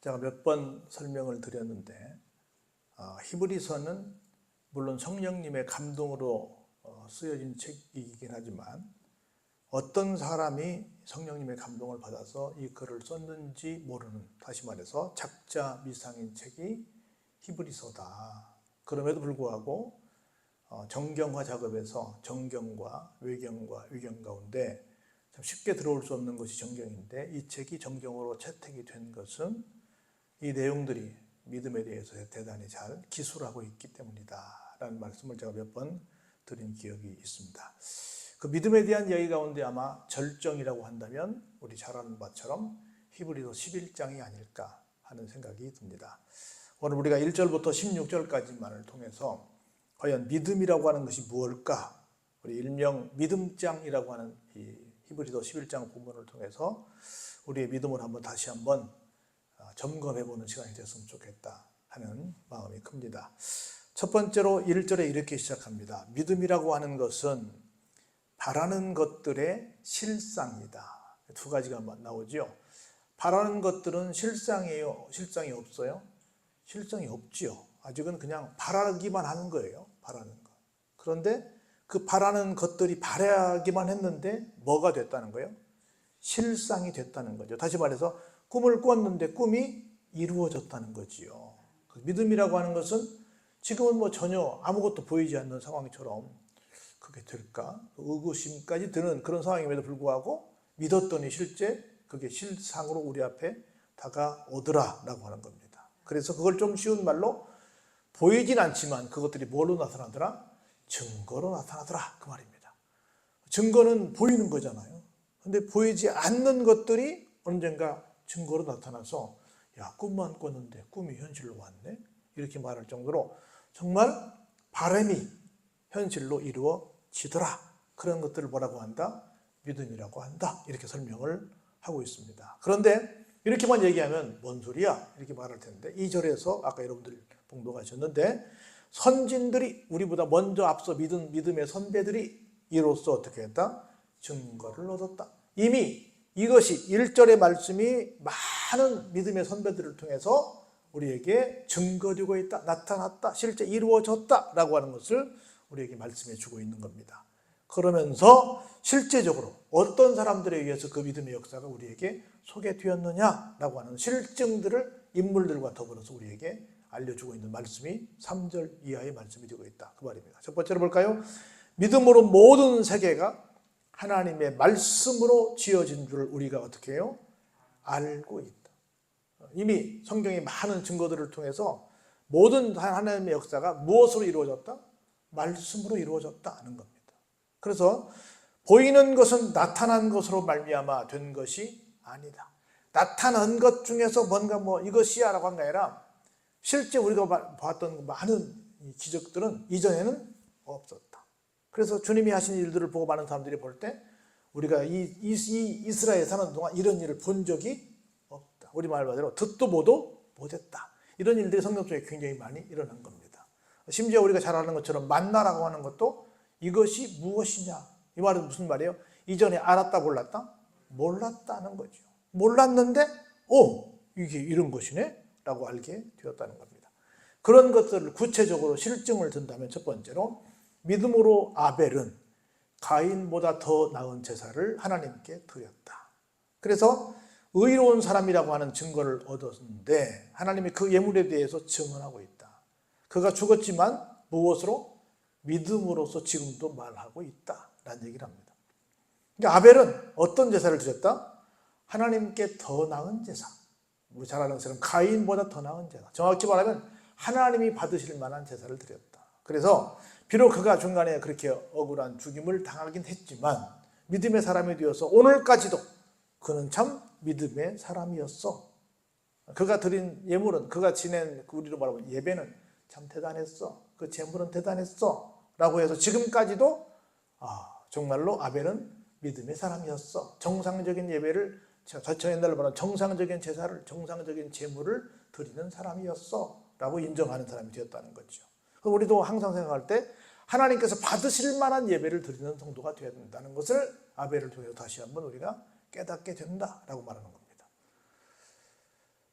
제가 몇 번 설명을 드렸는데 히브리서는 물론 성령님의 감동으로 쓰여진 책이긴 하지만 어떤 사람이 성령님의 감동을 받아서 이 글을 썼는지 모르는, 다시 말해서 작자 미상인 책이 히브리서다. 그럼에도 불구하고 정경화 작업에서 정경과 외경과 위경 가운데 참 쉽게 들어올 수 없는 것이 정경인데, 이 책이 정경으로 채택이 된 것은 이 내용들이 믿음에 대해서 대단히 잘 기술하고 있기 때문이다 라는 말씀을 제가 몇 번 드린 기억이 있습니다. 그 믿음에 대한 이야기 가운데 아마 절정이라고 한다면 우리 잘 아는 바처럼 히브리서 11장이 아닐까 하는 생각이 듭니다. 오늘 우리가 1절부터 16절까지만을 통해서 과연 믿음이라고 하는 것이 무엇일까, 우리 일명 믿음장이라고 하는 이 히브리서 11장 본문을 통해서 우리의 믿음을 다시 한번 점검해보는 시간이 됐으면 좋겠다 하는 마음이 큽니다. 첫 번째로 1절에 이렇게 시작합니다. 믿음이라고 하는 것은 바라는 것들의 실상이다. 두 가지가 나오죠. 바라는 것들은 실상이에요? 실상이 없어요? 실상이 없지요. 아직은 그냥 바라기만 하는 거예요. 바라는 것. 그런데 그 바라는 것들이 바라기만 했는데 뭐가 됐다는 거예요? 실상이 됐다는 거죠. 다시 말해서 꿈을 꿨는데 꿈이 이루어졌다는 거지요. 믿음이라고 하는 것은 지금은 전혀 아무것도 보이지 않는 상황처럼 그게 될까? 의구심까지 드는 그런 상황임에도 불구하고 믿었더니 실제 그게 실상으로 우리 앞에 다가오더라라고 하는 겁니다. 그래서 그걸 좀 쉬운 말로 보이진 않지만 그것들이 뭘로 나타나더라? 증거로 나타나더라 그 말입니다. 증거는 보이는 거잖아요. 근데 보이지 않는 것들이 언젠가 증거로 나타나서 야, 꿈만 꿨는데 꿈이 현실로 왔네? 이렇게 말할 정도로 정말 바람이 현실로 이루어지더라. 그런 것들을 뭐라고 한다? 믿음이라고 한다. 이렇게 설명을 하고 있습니다. 그런데 이렇게만 얘기하면 뭔 소리야? 이렇게 말할 텐데 2절에서 아까 여러분들 봉독하셨는데 선진들이, 우리보다 먼저 앞서 믿음의 선배들이 이로써 어떻게 했다? 증거를 얻었다. 이미 이것이 1절의 말씀이 많은 믿음의 선배들을 통해서 우리에게 증거되고 있다, 나타났다, 실제 이루어졌다라고 하는 것을 우리에게 말씀해 주고 있는 겁니다. 그러면서 실제적으로 어떤 사람들에 의해서 그 믿음의 역사가 우리에게 소개되었느냐라고 하는 실증들을 인물들과 더불어서 우리에게 알려주고 있는 말씀이 3절 이하의 말씀이 되고 있다 그 말입니다. 첫 번째로 볼까요? 믿음으로 모든 세계가 하나님의 말씀으로 지어진 줄 우리가 어떻게 해요? 알고 있다. 이미 성경의 많은 증거들을 통해서 모든 하나님의 역사가 무엇으로 이루어졌다? 말씀으로 이루어졌다는 겁니다. 그래서 보이는 것은 나타난 것으로 말미암아 된 것이 아니다. 나타난 것 중에서 뭔가 이것이야 라고 한 게 아니라 실제 우리가 봤던 많은 기적들은 이전에는 없었다. 그래서 주님이 하신 일들을 보고 많은 사람들이 볼 때 우리가 이 이스라엘 사는 동안 이런 일을 본 적이 없다. 우리 말대로 듣도 보도 못했다. 이런 일들이 성경 속에 굉장히 많이 일어난 겁니다. 심지어 우리가 잘 아는 것처럼 만나라고 하는 것도 이것이 무엇이냐. 이 말은 무슨 말이에요? 이전에 알았다 몰랐다? 몰랐다는 거죠. 몰랐는데 이게 이런 것이네? 라고 알게 되었다는 겁니다. 그런 것들을 구체적으로 실증을 든다면 첫 번째로 믿음으로 아벨은 가인보다 더 나은 제사를 하나님께 드렸다. 그래서 의로운 사람이라고 하는 증거를 얻었는데 하나님이 그 예물에 대해서 증언하고 있다. 그가 죽었지만 무엇으로? 믿음으로서 지금도 말하고 있다라는 얘기를 합니다. 그러니까 아벨은 어떤 제사를 드렸다? 하나님께 더 나은 제사. 우리 잘 아는 것처럼 가인보다 더 나은 제사. 정확히 말하면 하나님이 받으실 만한 제사를 드렸다. 그래서 비록 그가 중간에 그렇게 억울한 죽임을 당하긴 했지만 믿음의 사람이 되어서 오늘까지도 그는 참 믿음의 사람이었어. 그가 드린 예물은, 그가 지낸 우리로 말하면 예배는 참 대단했어. 그 제물은 대단했어. 라고 해서 지금까지도 정말로 아벨은 믿음의 사람이었어. 정상적인 예배를, 저 옛날로 말하면 정상적인 제사를, 정상적인 제물을 드리는 사람이었어. 라고 인정하는 사람이 되었다는 거죠. 우리도 항상 생각할 때 하나님께서 받으실 만한 예배를 드리는 성도가 되어야 된다는 것을 아벨을 통해서 다시 한번 우리가 깨닫게 된다라고 말하는 겁니다.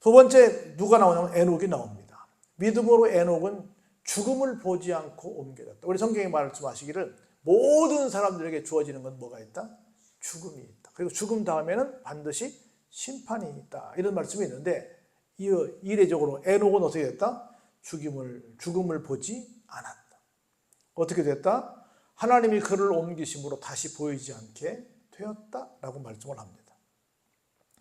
두 번째 누가 나오냐면 에녹이 나옵니다. 믿음으로 에녹은 죽음을 보지 않고 옮겨졌다. 우리 성경에 말씀하시기를 모든 사람들에게 주어지는 건 뭐가 있다? 죽음이 있다. 그리고 죽음 다음에는 반드시 심판이 있다. 이런 말씀이 있는데 이례적으로 에녹은 어떻게 됐다? 죽음을 보지 않았다. 어떻게 됐다? 하나님이 그를 옮기심으로 다시 보이지 않게 되었다라고 말씀을 합니다.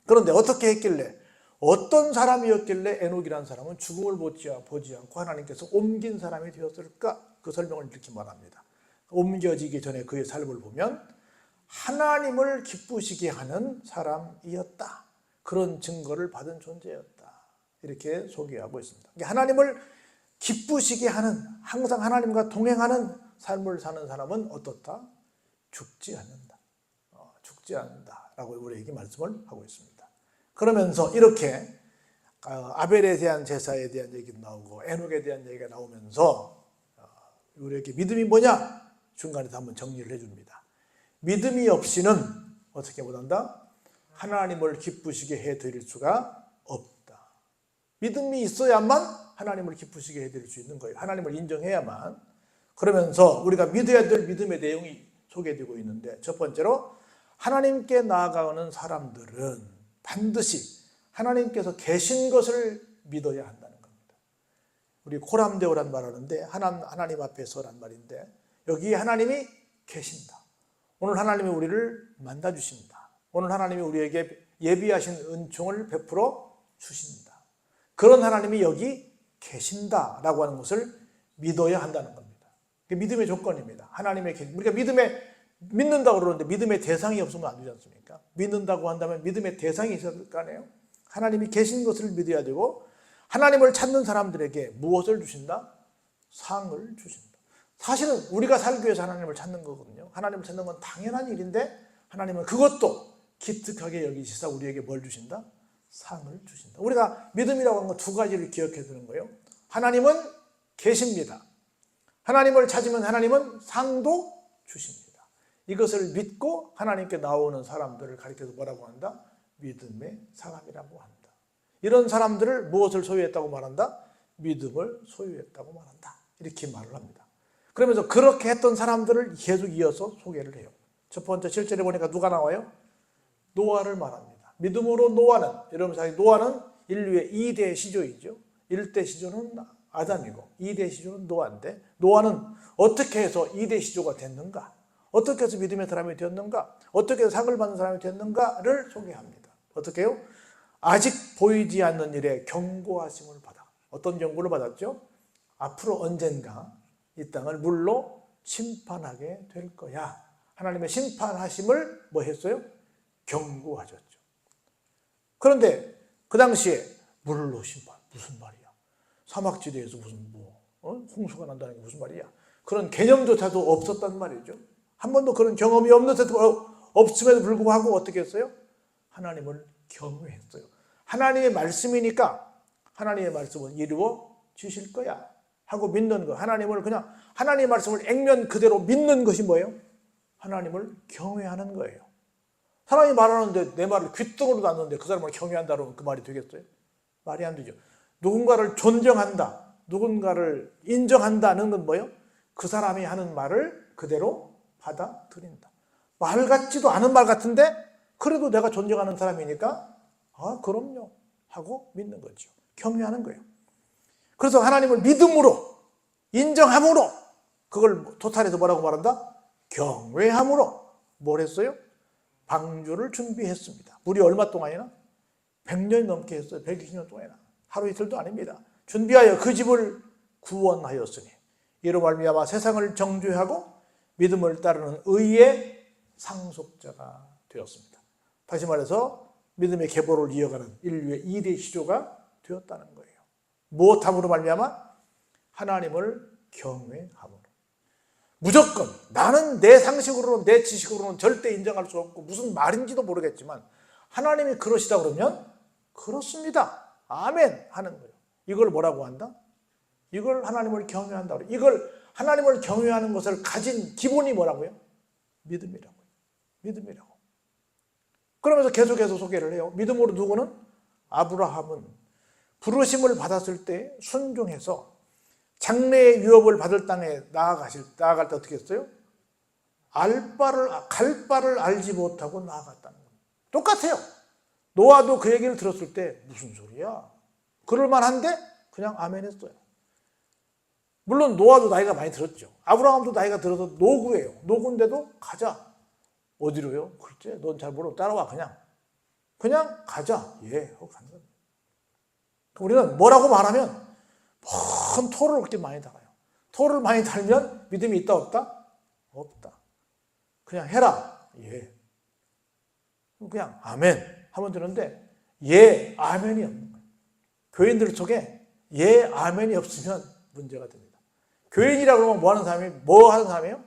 그런데 어떻게 했길래, 어떤 사람이었길래 에녹이라는 사람은 죽음을 보지 않고 하나님께서 옮긴 사람이 되었을까? 그 설명을 이렇게 말합니다. 옮겨지기 전에 그의 삶을 보면 하나님을 기쁘시게 하는 사람이었다. 그런 증거를 받은 존재였다. 이렇게 소개하고 있습니다. 하나님을 기쁘시게 하는, 항상 하나님과 동행하는 삶을 사는 사람은 어떻다? 죽지 않는다. 죽지 않는다라고 우리에게 말씀을 하고 있습니다. 그러면서 이렇게 아벨에 대한 제사에 대한 얘기도 나오고 에녹에 대한 얘기가 나오면서 우리에게 믿음이 뭐냐? 중간에서 한번 정리를 해줍니다. 믿음이 없이는 어떻게 못한다? 하나님을 기쁘시게 해드릴 수가 없다. 믿음이 있어야만 하나님을 기쁘시게 해드릴 수 있는 거예요. 하나님을 인정해야만. 그러면서 우리가 믿어야 될 믿음의 내용이 소개되고 있는데, 첫 번째로 하나님께 나아가는 사람들은 반드시 하나님께서 계신 것을 믿어야 한다는 겁니다. 우리 코람데오란 말 하는데 하나님 앞에서란 말인데, 여기에 하나님이 계신다. 오늘 하나님이 우리를 만나주신다. 오늘 하나님이 우리에게 예비하신 은총을 베풀어 주신다. 그런 하나님이 여기 계신다라고 하는 것을 믿어야 한다는 겁니다. 믿음의 조건입니다. 하나님의 계신. 우리가 믿는다고 그러는데 믿음의 대상이 없으면 안 되지 않습니까? 믿는다고 한다면 믿음의 대상이 있어야 될 거 아니에요? 하나님이 계신 것을 믿어야 되고, 하나님을 찾는 사람들에게 무엇을 주신다? 상을 주신다. 사실은 우리가 살기 위해서 하나님을 찾는 거거든요. 하나님을 찾는 건 당연한 일인데 하나님은 그것도 기특하게 여기시사 우리에게 뭘 주신다? 상을 주신다. 우리가 믿음이라고 하는 건 두 가지를 기억해 두는 거예요. 하나님은 계십니다. 하나님을 찾으면 하나님은 상도 주십니다. 이것을 믿고 하나님께 나오는 사람들을 가리켜서 뭐라고 한다? 믿음의 사람이라고 한다. 이런 사람들을 무엇을 소유했다고 말한다? 믿음을 소유했다고 말한다. 이렇게 말을 합니다. 그러면서 그렇게 했던 사람들을 계속 이어서 소개를 해요. 첫 번째 7절에 보니까 누가 나와요? 노아를 말합니다. 믿음으로 노아는, 여러분 사실 노아는 인류의 2대 시조이죠. 1대 시조는 아담이고 2대 시조는 노아인데, 노아는 어떻게 해서 2대 시조가 됐는가? 어떻게 해서 믿음의 사람이 되었는가? 어떻게 해서 상을 받는 사람이 되었는가를 소개합니다. 어떻게 해요? 아직 보이지 않는 일에 경고하심을 받아. 어떤 경고를 받았죠? 앞으로 언젠가 이 땅을 물로 심판하게 될 거야. 하나님의 심판하심을 뭐 했어요? 경고하셨죠. 그런데 그 당시에 물로 심판, 무슨 말이야? 사막지대에서 무슨 홍수가 난다는 게 무슨 말이야? 그런 개념조차도 없었단 말이죠. 한 번도 그런 경험이 없음에도 불구하고 어떻게 했어요? 하나님을 경외했어요. 하나님의 말씀이니까 하나님의 말씀은 이루어 주실 거야 하고 믿는 거. 하나님을 그냥 하나님의 말씀을 액면 그대로 믿는 것이 뭐예요? 하나님을 경외하는 거예요. 사람이 말하는데 내 말을 귓등으로도 안 듣는데 그 사람을 경외한다고 그 말이 되겠어요? 말이 안 되죠. 누군가를 존경한다, 누군가를 인정한다는 건 뭐예요? 그 사람이 하는 말을 그대로 받아들인다. 말 같지도 않은 말 같은데 그래도 내가 존경하는 사람이니까 그럼요 하고 믿는 거죠. 경외하는 거예요. 그래서 하나님을 믿음으로, 인정함으로, 그걸 토탈해서 뭐라고 말한다? 경외함으로 뭘 했어요? 방주를 준비했습니다. 물이 얼마 동안이나? 100년이 넘게 했어요. 120년 동안이나. 하루 이틀도 아닙니다. 준비하여 그 집을 구원하였으니 이로 말미암아 세상을 정죄하고 믿음을 따르는 의의 상속자가 되었습니다. 다시 말해서 믿음의 계보를 이어가는 인류의 2대 시조가 되었다는 거예요. 무엇함으로 말미암아? 하나님을 경외함으로. 무조건 나는 내 상식으로는, 내 지식으로는 절대 인정할 수 없고 무슨 말인지도 모르겠지만 하나님이 그러시다 그러면 그렇습니다. 아멘 하는 거예요. 이걸 뭐라고 한다? 이걸 하나님을 경외한다. 이걸 하나님을 경외하는 것을 가진 기본이 뭐라고요? 믿음이라고요. 믿음이라고. 그러면서 계속해서 소개를 해요. 믿음으로 누구는? 아브라함은 부르심을 받았을 때 순종해서 장래의 유업을 받을 땅에 나아갈 때 어떻게 했어요? 갈 바를 알지 못하고 나아갔다는 겁니다. 똑같아요. 노아도 그 얘기를 들었을 때 무슨 소리야? 그럴 만한데 그냥 아멘 했어요. 물론 노아도 나이가 많이 들었죠. 아브라함도 나이가 들어서 노구예요. 노구인데도 가자. 어디로요? 글쎄 넌 잘 모르고 따라와. 그냥 가자. 예 하고 가는 겁니다. 우리는 뭐라고 말하면 먼 토를 그렇게 많이 달아요. 토를 많이 달면 믿음이 있다 없다? 없다. 그냥 해라. 예. 그냥 아멘 하면 되는데 예, 아멘이 없는 거예요. 교인들 속에 예, 아멘이 없으면 문제가 됩니다. 교인이라고 그러면 뭐 하는 사람이 뭐 하는 사람이에요?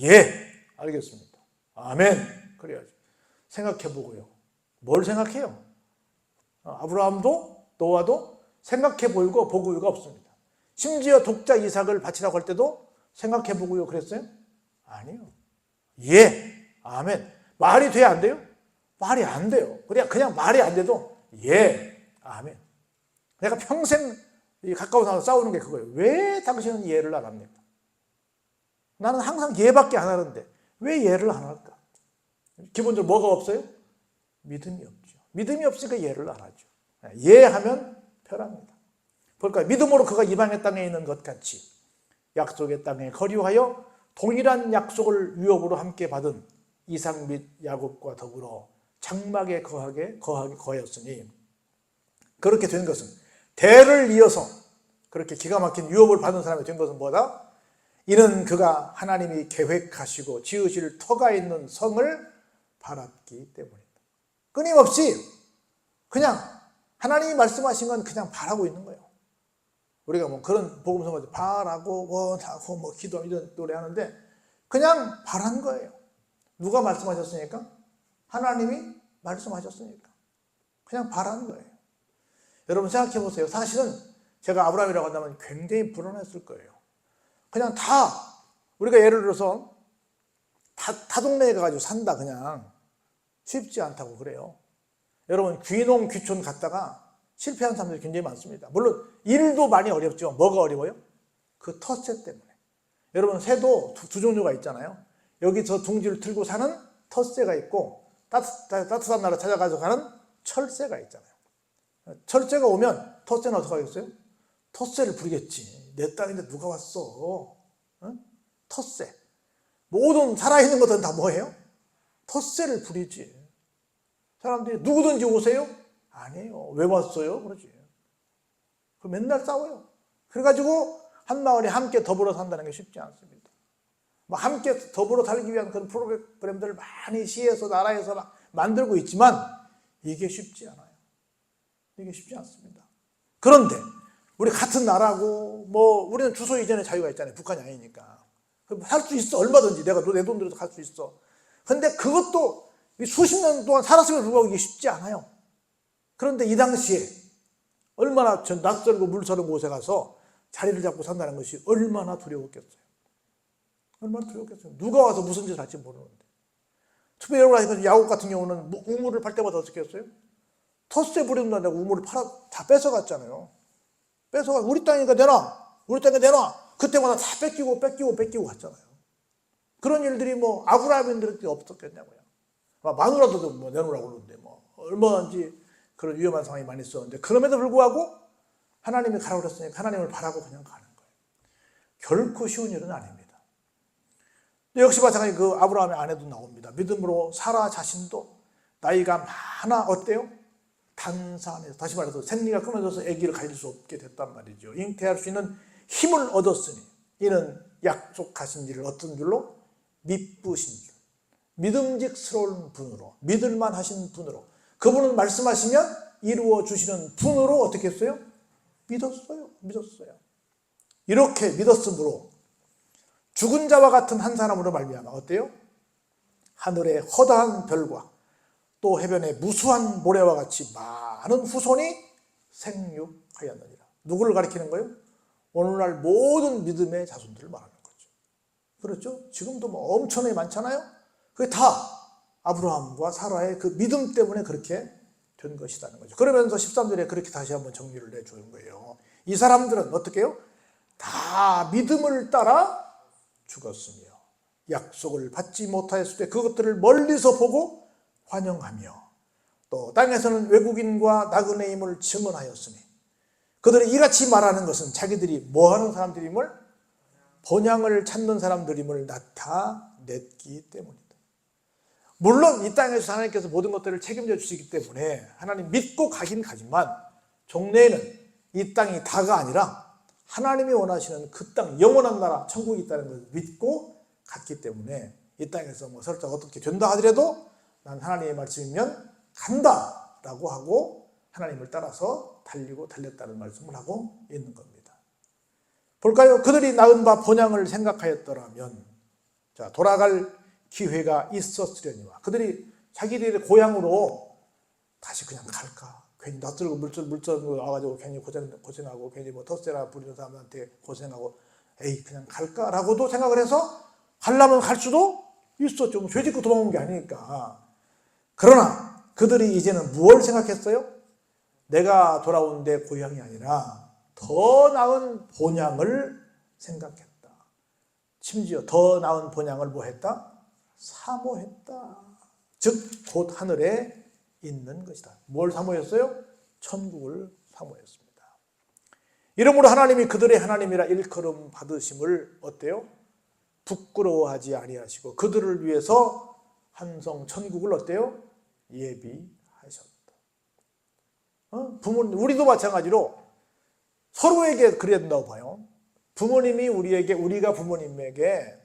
예, 알겠습니다. 아멘. 그래야죠. 생각해보고요. 뭘 생각해요? 아브라함도 노아도 생각해보고 보고요가 없습니다. 심지어 독자 이삭을 바치라고 할 때도 생각해보고요 그랬어요? 아니요. 예, 아멘. 말이 돼야 안 돼요? 말이 안 돼요. 그냥 말이 안 돼도 예, 아멘. 내가 평생 가까운 사람과 싸우는 게 그거예요. 왜 당신은 예를 안 합니까? 나는 항상 예밖에 안 하는데 왜 예를 안 할까? 기본적으로 뭐가 없어요? 믿음이 없죠. 믿음이 없으니까 예를 안 하죠. 예하면 편합니다. 그러니까 믿음으로 그가 이방의 땅에 있는 것 같이 약속의 땅에 거류하여 동일한 약속을 위협으로 함께 받은 이삭 및 야곱과 더불어 장막에 거하였으니 그렇게 된 것은 대를 이어서 그렇게 기가 막힌 유업을 받은 사람이 된 것은 뭐다? 이는 그가 하나님이 계획하시고 지으실 터가 있는 성을 바랐기 때문이다. 끊임없이 그냥 하나님이 말씀하신 건 그냥 바라고 있는 거예요. 우리가 뭐 그런 복음성가 바라고 원하고 뭐 기도 이런 노래 하는데 그냥 바란 거예요. 누가 말씀하셨으니까? 하나님이 말씀하셨으니까. 그냥 바란 거예요. 여러분 생각해 보세요. 사실은 제가 아브라함이라고 한다면 굉장히 불안했을 거예요. 그냥 다 우리가 예를 들어서 다 동네에 가가지고 산다 그냥 쉽지 않다고 그래요. 여러분 귀농 귀촌 갔다가 실패한 사람들이 굉장히 많습니다. 물론 일도 많이 어렵죠. 뭐가 어려워요? 그 텃세 때문에. 여러분 새도 두 종류가 있잖아요. 여기 저 둥지를 틀고 사는 텃새가 있고 따뜻한 나라 찾아가서 가는 철새가 있잖아요. 철새가 오면 텃새는 어떻게 하겠어요? 텃새를 부리겠지. 내 땅인데 누가 왔어? 응? 텃새. 모든 살아있는 것들은 다 뭐예요? 텃새를 부리지. 사람들이 누구든지 오세요? 아니에요. 왜 왔어요? 그러지. 맨날 싸워요. 그래가지고 한 마을에 함께 더불어 산다는 게 쉽지 않습니다. 함께 더불어 살기 위한 그런 프로그램들을 많이 시에서 나라에서 막 만들고 있지만 이게 쉽지 않아요. 이게 쉽지 않습니다. 그런데 우리 같은 나라고 뭐 우리는 주소 이전에 자유가 있잖아요. 북한이 아니니까. 살 수 있어. 얼마든지 내가 내 돈 들여서 갈 수 있어. 근데 그것도 수십 년 동안 살았음에도 불구하고 이게 쉽지 않아요. 그런데 이 당시에 얼마나 낯설고 물서른 곳에 가서 자리를 잡고 산다는 것이 얼마나 두려웠겠어요. 얼마나 두려웠겠어요. 누가 와서 무슨 짓을 할지 모르는데. 특별히 여러분 야곱 같은 경우는 우물을 팔 때마다 어떻게 했어요? 텃세 부린다고 우물을 다 뺏어갔잖아요. 뺏어가 우리 땅이니까 내놔. 우리 땅에 내놔. 그때마다 다 뺏기고 갔잖아요. 그런 일들이 뭐 아브라함인들한테 없었겠냐고요. 마누라도 뭐 내놓으라고 그러는데 뭐 얼마든지 그런 위험한 상황이 많이 있었는데 그럼에도 불구하고 하나님이 가라고 그랬으니까 하나님을 바라고 그냥 가는 거예요. 결코 쉬운 일은 아닙니다. 역시 마찬가지 그 아브라함의 아내도 나옵니다. 믿음으로 사라 자신도 나이가 많아 어때요? 단산해서 다시 말해서 생리가 끊어져서 아기를 가질 수 없게 됐단 말이죠. 잉태할 수 있는 힘을 얻었으니 이는 약속하신 일을 어떤 줄로? 미쁘신 줄. 믿음직스러운 분으로 믿을만 하신 분으로 그분은 말씀하시면 이루어 주시는 분으로 어떻게 했어요? 믿었어요. 이렇게 믿었으므로 죽은 자와 같은 한 사람으로 말미암아 어때요? 하늘의 허다한 별과 또 해변의 무수한 모래와 같이 많은 후손이 생육하였느니라. 누구를 가리키는 거예요? 오늘날 모든 믿음의 자손들을 말하는 거죠. 그렇죠? 지금도 뭐 엄청나게 많잖아요. 그게 다 아브라함과 사라의 그 믿음 때문에 그렇게 된 것이라는 거죠. 그러면서 13절에 그렇게 다시 한번 정리를 내주는 거예요. 이 사람들은 어떻게 해요? 다 믿음을 따라 죽었으며 약속을 받지 못하였을 때 그것들을 멀리서 보고 환영하며 또 땅에서는 외국인과 나그네임을 증언하였으니 그들이 이같이 말하는 것은 자기들이 뭐하는 사람들임을 본향을 찾는 사람들임을 나타냈기 때문이다. 물론 이 땅에서 하나님께서 모든 것들을 책임져 주시기 때문에 하나님 믿고 가긴 가지만 종래에는 이 땅이 다가 아니라 하나님이 원하시는 그 땅, 영원한 나라, 천국이 있다는 것을 믿고 갔기 때문에 이 땅에서 뭐 설령 어떻게 된다 하더라도 난 하나님의 말씀이면 간다 라고 하고 하나님을 따라서 달렸다는 말씀을 하고 있는 겁니다. 볼까요? 그들이 낳은 바 본향을 생각하였더라면 자, 돌아갈 기회가 있었으려니와 그들이 자기들의 고향으로 다시 그냥 갈까? 괜히 낯설고 물전 와가지고 괜히 고생하고 괜히 뭐 텃세나 부리는 사람한테 고생하고 에이 그냥 갈까라고도 생각을 해서 가려면 갈 수도 있었죠. 죄 짓고 도망온 게 아니니까. 그러나 그들이 이제는 무엇을 생각했어요? 내가 돌아온 내 고향이 아니라 더 나은 본향을 생각했다. 심지어 더 나은 본향을 뭐 했다? 사모했다. 즉 곧 하늘에 있는 것이다. 뭘 사모했어요? 천국을 사모했습니다. 이러므로 하나님이 그들의 하나님이라 일컬음 받으심을 어때요? 부끄러워하지 아니하시고 그들을 위해서 한성 천국을 어때요? 예비하셨다. 부모님, 우리도 마찬가지로 서로에게 그래야 된다고 봐요. 부모님이 우리가 부모님에게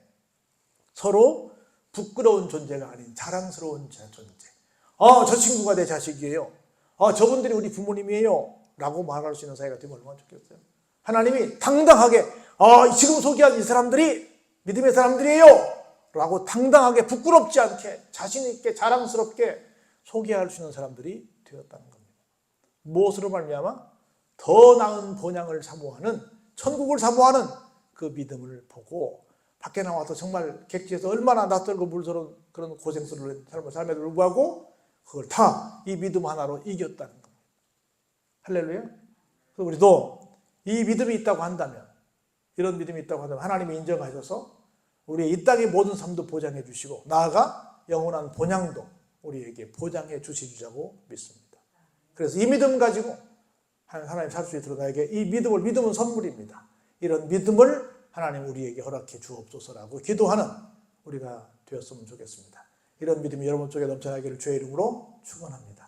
서로 부끄러운 존재가 아닌 자랑스러운 존재. 저 친구가 내 자식이에요. 저분들이 우리 부모님이에요. 라고 말할 수 있는 사이가 되면 얼마나 좋겠어요. 하나님이 당당하게 지금 소개한 이 사람들이 믿음의 사람들이에요. 라고 당당하게 부끄럽지 않게 자신 있게 자랑스럽게 소개할 수 있는 사람들이 되었다는 겁니다. 무엇으로 말미암아? 더 나은 본향을 사모하는 천국을 사모하는 그 믿음을 보고 밖에 나와서 정말 객지에서 얼마나 낯설고 물스러운 그런 고생스러운 삶을 삶에도 불구하고 그걸 다 이 믿음 하나로 이겼다는 겁니다. 할렐루야. 그래서 우리도 이 믿음이 있다고 한다면 이런 믿음이 있다고 한다면 하나님이 인정하셔서 우리의 이 땅의 모든 삶도 보장해 주시고 나아가 영원한 본향도 우리에게 보장해 주시자고 믿습니다. 그래서 이 믿음 가지고 하나님 살 수 있도록 나에게 이 믿음은 선물입니다. 이런 믿음을 하나님 우리에게 허락해 주옵소서라고 기도하는 우리가 되었으면 좋겠습니다. 이런 믿음이 여러분 쪽에 넘쳐나기를 주의 이름으로 축원합니다.